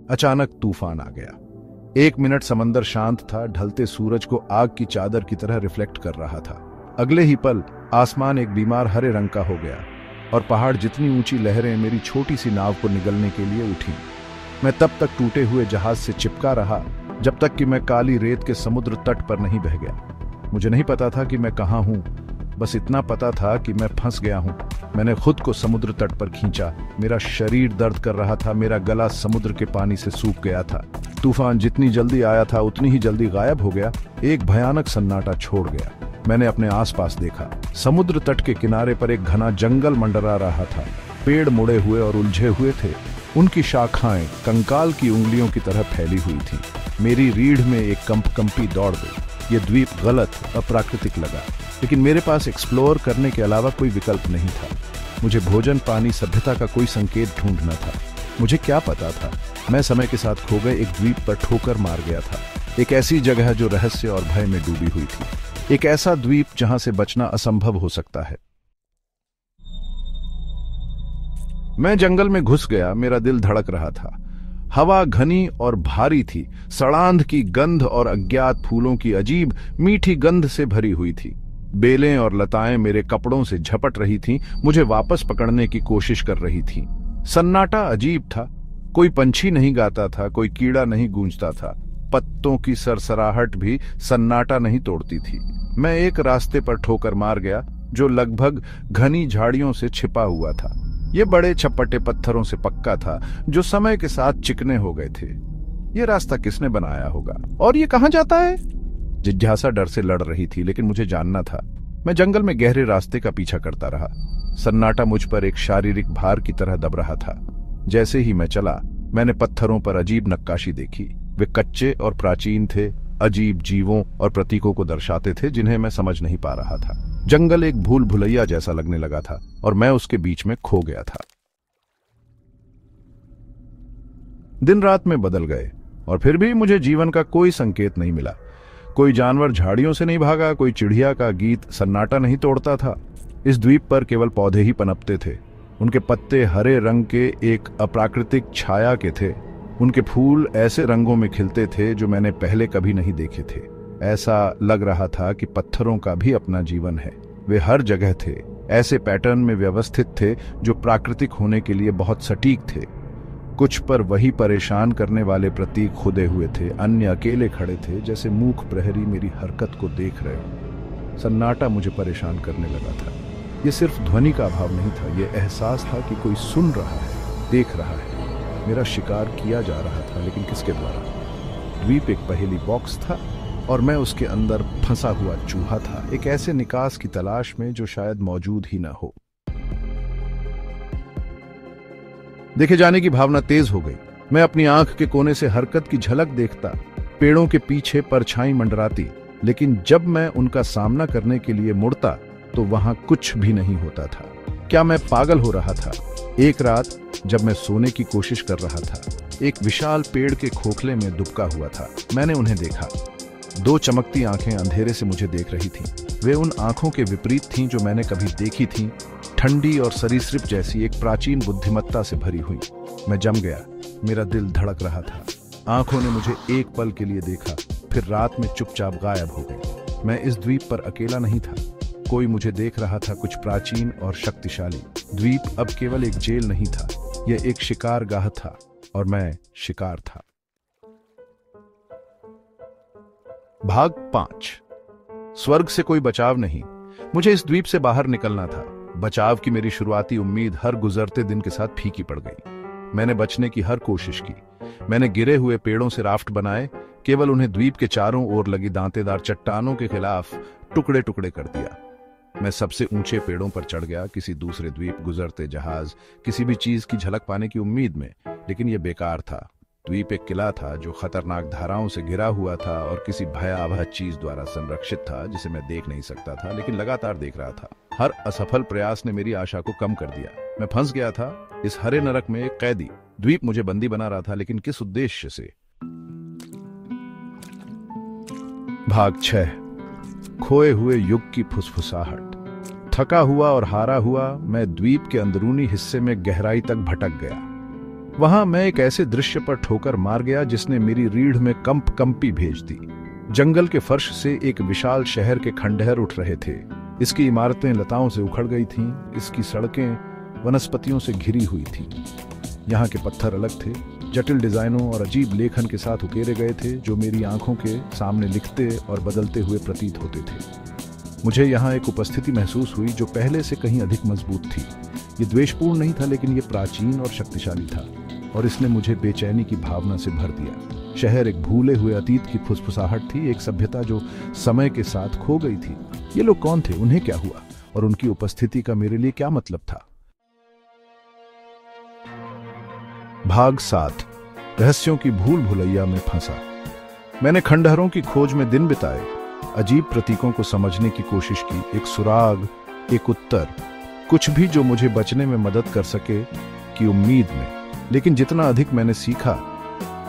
अचानक तूफान आ गया। 1 मिनट समंदर शांत था, ढलते सूरज को आग की चादर की तरह रिफ्लेक्ट कर रहा था। अगले ही पल आसमान एक बीमार हरे रंग का हो गया और पहाड़ जितनी ऊंची लहरें मेरी छोटी सी नाव को निगलने के लिए उठी। मैं तब तक टूटे हुए जहाज से चिपका रहा जब तक कि मैं काली रेत के समुद्र तट पर नहीं बह गया। मुझे नहीं पता था कि मैं कहाँ हूँ, बस इतना पता था कि मैं फंस गया हूँ। मैंने खुद को समुद्र तट पर खींचा। मेरा शरीर दर्द कर रहा था, मेरा गला समुद्र के पानी से सूख गया था। तूफान जितनी जल्दी आया था उतनी ही जल्दी गायब हो गया। एक भयानक सन्नाटा छोड़ गया। मैंने अपने आसपास देखा। समुद्र तट के किनारे पर एक घना जंगल मंडरा रहा था। पेड़ मुड़े हुए और उलझे हुए थे, उनकी शाखाएं कंकाल की उंगलियों की तरह फैली हुई थीं। मेरी रीढ़ में एक कंपकंपी दौड़ गई। ये द्वीप गलत, अप्राकृतिक लगा, लेकिन मेरे पास एक्सप्लोर करने के अलावा कोई विकल्प नहीं था। मुझे भोजन, पानी, सभ्यता का कोई संकेत ढूंढना था। मुझे क्या पता था, मैं समय के साथ खो गए एक द्वीप पर ठोकर मार गया था। एक ऐसी जगह जो रहस्य और भय में डूबी हुई थी। एक ऐसा द्वीप जहां से बचना असंभव हो सकता है। मैं जंगल में घुस गया। मेरा दिल धड़क रहा था। हवा घनी और भारी थी। सड़ांध की गंध और अज्ञात फूलों की अजीब मीठी गंध से भरी हुई थी। बेलें और लताएं मेरे कपड़ों से झपट रही थीं, मुझे वापस पकड़ने की कोशिश कर रही थीं। सन्नाटा अजीब था। कोई पंछी नहीं गाता था, कोई कीड़ा नहीं गूंजता था। पत्तों की सरसराहट भी सन्नाटा नहीं तोड़ती थी। मैं एक रास्ते पर ठोकर मार गया जो लगभग घनी झाड़ियों से छिपा हुआ था। ये बड़े छपटे पत्थरों से पक्का था जो समय के साथ चिकने हो गए थे। ये रास्ता किसने बनाया होगा और ये कहां जाता है? जिज्ञासा डर से लड़ रही थी, लेकिन मुझे जानना था। मैं जंगल में गहरे रास्ते का पीछा करता रहा। सन्नाटा मुझ पर एक शारीरिक भार की तरह दब रहा था। जैसे ही मैं चला, मैंने पत्थरों पर अजीब नक्काशी देखी। वे कच्चे और प्राचीन थे, अजीब जीवों और प्रतीकों को दर्शाते थे जिन्हें मैं समझ नहीं पा रहा था। जंगल एक भूल भुलैया जैसा लगने लगा था और मैं उसके बीच में खो गया था। दिन रात में बदल गए और फिर भी मुझे जीवन का कोई संकेत नहीं मिला। कोई जानवर झाड़ियों से नहीं भागा, कोई चिड़िया का गीत सन्नाटा नहीं तोड़ता था। इस द्वीप पर केवल पौधे ही पनपते थे। उनके पत्ते हरे रंग के एक अप्राकृतिक छाया के थे। उनके फूल ऐसे रंगों में खिलते थे जो मैंने पहले कभी नहीं देखे थे। ऐसा लग रहा था कि पत्थरों का भी अपना जीवन है। वे हर जगह थे, ऐसे पैटर्न में व्यवस्थित थे जो प्राकृतिक होने के लिए बहुत सटीक थे। कुछ पर वही परेशान करने वाले प्रतीक खुदे हुए थे, अन्य अकेले खड़े थे जैसे मूक प्रहरी मेरी हरकत को देख रहे हो। सन्नाटा मुझे परेशान करने लगा था। ये सिर्फ ध्वनि का अभाव नहीं था, ये एहसास था कि कोई सुन रहा है, देख रहा है। मेरा शिकार किया जा रहा था, लेकिन किसके द्वारा? द्वीप एक पहेली बॉक्स था और मैं उसके अंदर फंसा हुआ चूहा था, एक ऐसे निकास की तलाश में जो शायद मौजूद ही ना हो। देखे जाने की भावना तेज हो गई। मैं अपनी आंख के कोने से हरकत की झलक देखता, पेड़ों के पीछे परछाई मंडराती, लेकिन जब मैं उनका सामना करने के लिए मुड़ता तो वहां कुछ भी नहीं होता था। क्या मैं पागल हो रहा था? एक रात जब मैं सोने की कोशिश कर रहा था, एक विशाल पेड़ के खोखले में दुबका हुआ था। मैंने उन्हें देखा। 2 चमकती आंखें अंधेरे से मुझे देख रही थीं। वे उन आंखों के विपरीत थीं जो मैंने कभी देखी थीं, ठंडी और सरीसृप जैसी, एक प्राचीन बुद्धिमत्ता से भरी हुई। मैं जम गया। मेरा दिल धड़क रहा था। आंखों ने मुझे एक पल के लिए देखा, फिर रात में चुपचाप गायब हो गई। मैं इस द्वीप पर अकेला नहीं था, कोई मुझे देख रहा था, कुछ प्राचीन और शक्तिशाली। द्वीप अब केवल एक जेल नहीं था, यह एक शिकारगाह था और मैं शिकार था। भाग 5। स्वर्ग से कोई बचाव नहीं। मुझे इस द्वीप से बाहर निकलना था। बचाव की मेरी शुरुआती उम्मीद हर गुजरते दिन के साथ फीकी पड़ गई। मैंने बचने की हर कोशिश की। मैंने गिरे हुए पेड़ों से राफ्ट बनाए, केवल उन्हें द्वीप के चारों ओर लगी दांतेदार चट्टानों के खिलाफ टुकड़े टुकड़े कर दिया। मैं सबसे ऊंचे पेड़ों पर चढ़ गया, किसी दूसरे द्वीप, गुजरते जहाज, किसी भी चीज की झलक पाने की उम्मीद में, लेकिन यह बेकार था। द्वीप एक किला था जो खतरनाक धाराओं से घिरा हुआ था और किसी भयावह चीज द्वारा संरक्षित था जिसे मैं देख नहीं सकता था, लेकिन लगातार देख रहा था। हर असफल प्रयास ने मेरी आशा को कम कर दिया। मैं फंस गया था इस हरे नरक में, एक कैदी। द्वीप मुझे बंदी बना रहा था, लेकिन किस उद्देश्य से? भाग 6। खोए हुए युग की फुसफुसाहट। थका हुआ और हारा हुआ मैं द्वीप के अंदरूनी हिस्से में गहराई तक भटक गया। वहां मैं एक ऐसे दृश्य पर ठोकर मार गया जिसने मेरी रीढ़ में कंपी भेज दी। जंगल के फर्श से एक विशाल शहर के खंडहर उठ रहे थे। इसकी इमारतें लताओं से उखड़ गई थीं, इसकी सड़कें वनस्पतियों से घिरी हुई थीं। यहाँ के पत्थर अलग थे, जटिल डिजाइनों और अजीब लेखन के साथ उकेरे गए थे, जो मेरी आंखों के सामने लिखते और बदलते हुए प्रतीत होते थे। मुझे यहाँ एक उपस्थिति महसूस हुई जो पहले से कहीं अधिक मजबूत थी। ये द्वेषपूर्ण नहीं था, लेकिन ये प्राचीन और शक्तिशाली था, और इसने मुझे बेचैनी की भावना से भर दिया। शहर एक भूले हुए अतीत की फुसफुसाहट थी, एक सभ्यता जो समय के साथ खो गई थी। ये लोग कौन थे, उन्हें क्या हुआ, और उनकी उपस्थिति का मेरे लिए क्या मतलब था? भाग 7। रहस्यों की भूल भुलैया में फंसा। मैंने खंडहरों की खोज में दिन बिताए, अजीब प्रतीकों को समझने की कोशिश की, एक सुराग, एक उत्तर, कुछ भी जो मुझे बचने में मदद कर सके की उम्मीद में। लेकिन जितना अधिक मैंने सीखा,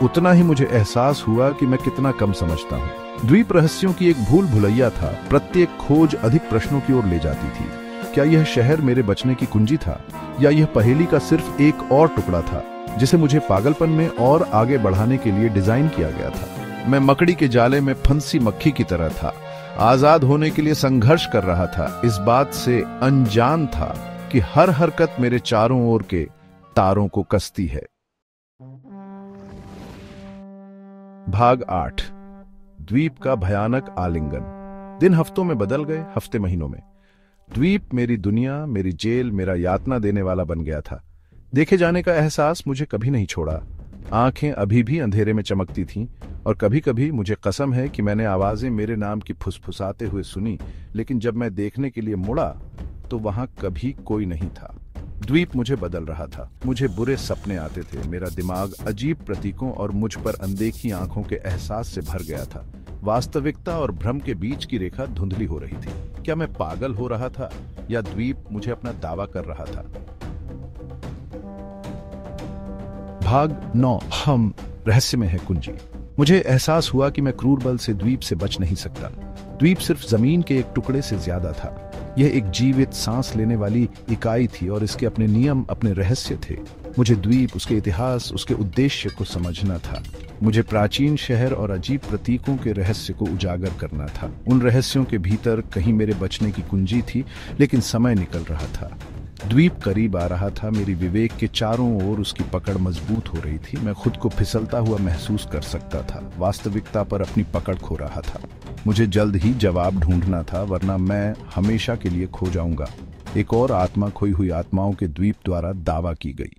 उतना ही मुझे एहसास हुआ कि मैं कितना कम समझता हूँ। द्वीप रहस्यों की एक भूल भुलैया था। प्रत्येक खोज अधिक प्रश्नों की ओर ले जाती थी। क्या यह शहर मेरे बचने की कुंजी था, या यह पहेली का सिर्फ एक और टुकड़ा था जिसे मुझे पागलपन में और आगे बढ़ाने के लिए डिजाइन किया गया था? मैं मकड़ी के जाले में फंसी मक्खी की तरह था, आजाद होने के लिए संघर्ष कर रहा था, इस बात से अनजान था कि हर हरकत मेरे चारों ओर के तारों को कसती है। भाग 8। द्वीप का भयानक आलिंगन। दिन हफ्तों में बदल गए, हफ्ते महीनों में। द्वीप मेरी दुनिया, मेरी जेल, मेरा यातना देने वाला बन गया था। देखे जाने का एहसास मुझे कभी नहीं छोड़ा। आंखें अभी भी अंधेरे में चमकती थीं, और कभी कभी मुझे कसम है कि मैंने आवाजें मेरे नाम की फुसफुसाते हुए सुनी, लेकिन जब मैं देखने के लिए मुड़ा तो वहां कभी कोई नहीं था। द्वीप मुझे बदल रहा था। मुझे बुरे सपने आते थे, मेरा दिमाग अजीब प्रतीकों और मुझ पर अनदेखी आंखों के एहसास से भर गया था। वास्तविकता और भ्रम के बीच की रेखा धुंधली हो रही थी। क्या मैं पागल हो रहा था, या द्वीप मुझे अपना दावा कर रहा था? भाग 9। हम रहस्य में है कुंजी। मुझे एहसास हुआ कि मैं क्रूर बल से द्वीप से बच नहीं सकता। द्वीप सिर्फ जमीन के एक टुकड़े से ज्यादा था। यह एक जीवित सांस लेने वाली इकाई थी, और इसके अपने नियम, अपने रहस्य थे। मुझे द्वीप, उसके इतिहास, उसके उद्देश्य को समझना था। मुझे प्राचीन शहर और अजीब प्रतीकों के रहस्य को उजागर करना था। उन रहस्यों के भीतर कहीं मेरे बचने की कुंजी थी, लेकिन समय निकल रहा था। द्वीप करीब आ रहा था। मेरी विवेक के चारों ओर उसकी पकड़ मजबूत हो रही थी। मैं खुद को फिसलता हुआ महसूस कर सकता था, वास्तविकता पर अपनी पकड़ खो रहा था। मुझे जल्द ही जवाब ढूंढना था, वरना मैं हमेशा के लिए खो जाऊंगा। एक और आत्मा, खोई हुई आत्माओं के द्वीप द्वारा दावा की गई।